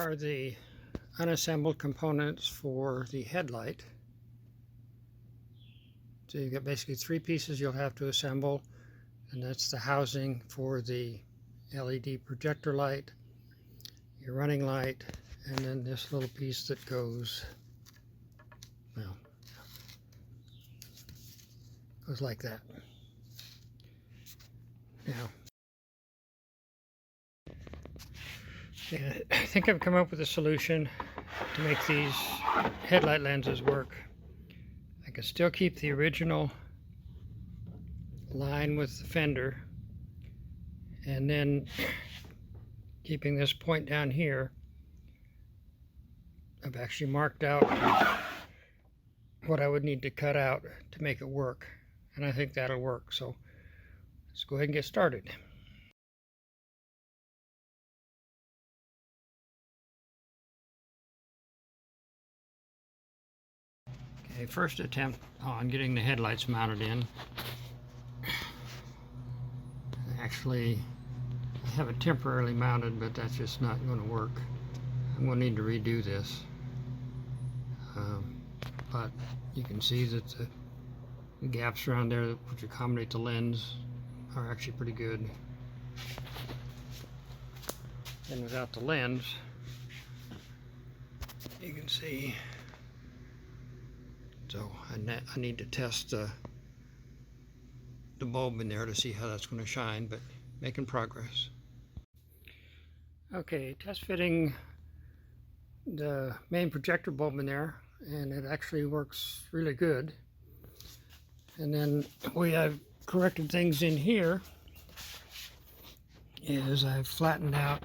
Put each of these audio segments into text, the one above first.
are the unassembled components for the headlight. So you've got basically three pieces you'll have to assemble, and that's the housing for the LED projector light, your running light, and then this little piece that goes, well, goes like that. Now, I think I've come up with a solution to make these headlight lenses work. I can still keep the original line with the fender, and then keeping this point down here, I've actually marked out what I would need to cut out to make it work, and I think that'll work. So let's go ahead and get started. Okay, first attempt on getting the headlights mounted in. Actually, I have it temporarily mounted, but that's just not going to work. I'm going to need to redo this. But you can see that the gaps around there which accommodate the lens are actually pretty good. And without the lens, you can see. So I need to test the bulb in there to see how that's going to shine, but making progress. Okay, test fitting the main projector bulb in there, and it actually works really good. And then we have corrected things in here is I've flattened out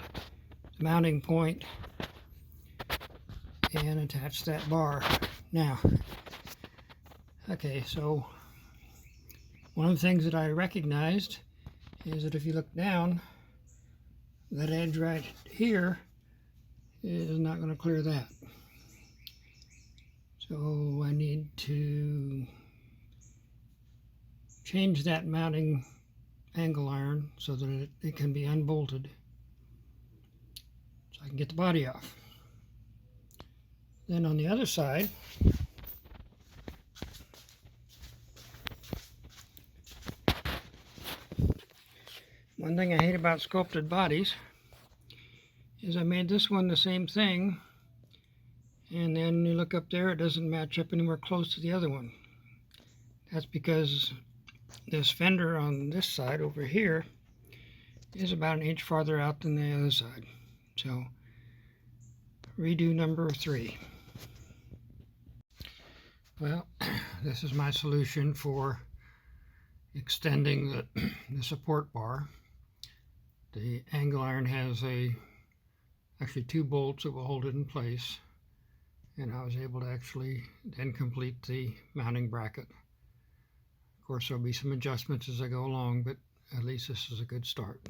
the mounting point and attached that bar. Now, okay, so one of the things that I recognized is that if you look down, that edge right here is not going to clear that. So I need to change that mounting angle iron so that it can be unbolted, so I can get the body off. Then on the other side, one thing I hate about sculpted bodies is I made this one the same thing, and then you look up there, it doesn't match up anywhere close to the other one. That's because this fender on this side over here is about an inch farther out than the other side. So redo number 3. Well, this is my solution for extending the support bar. The angle iron has actually 2 bolts that will hold it in place, and I was able to actually then complete the mounting bracket. Of course, there'll be some adjustments as I go along, but at least this is a good start.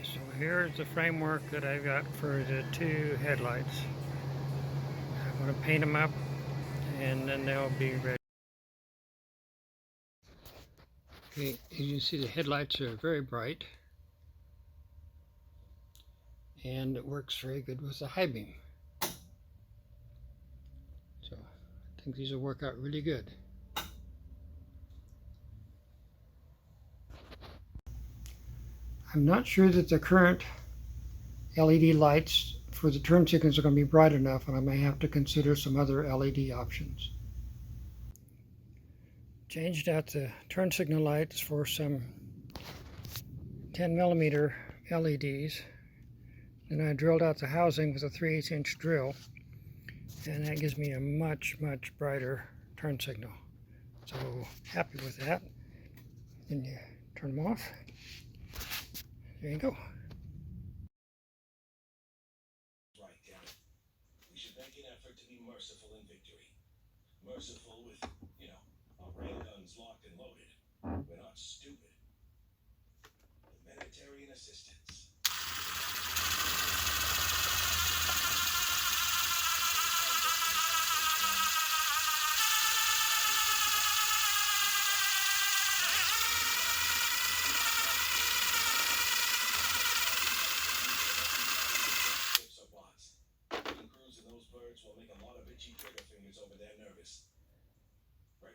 So here's the framework that I've got for the 2 headlights. I'm going to paint them up, and then they'll be ready. Okay, as you can see, the headlights are very bright, and it works very good with the high beam. So I think these will work out really good. I'm not sure that the current LED lights for the turn signals are going to be bright enough, and I may have to consider some other LED options. Changed out the turn signal lights for some 10mm LEDs. Then I drilled out the housing with a 3/8 inch drill, and that gives me a much brighter turn signal. So happy with that. Then you turn them off. There you go. Right, damn it. We should make an effort to be merciful in victory. Merciful with, our ray guns locked and loaded. We're not stupid. Humanitarian assistance.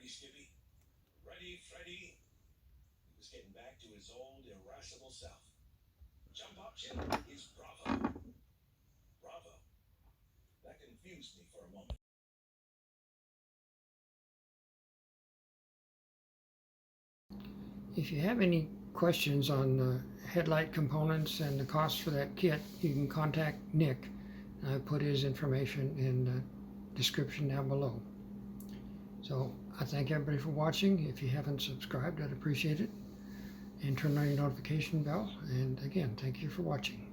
Ready, Skippy? Ready, Freddy? He was getting back to his old irascible self. Jump option is Bravo. Bravo. That confused me for a moment. If you have any questions on the headlight components and the cost for that kit, you can contact Nick. I put his information in the description down below. So I thank everybody for watching. If you haven't subscribed, I'd appreciate it. And turn on your notification bell. And again, thank you for watching.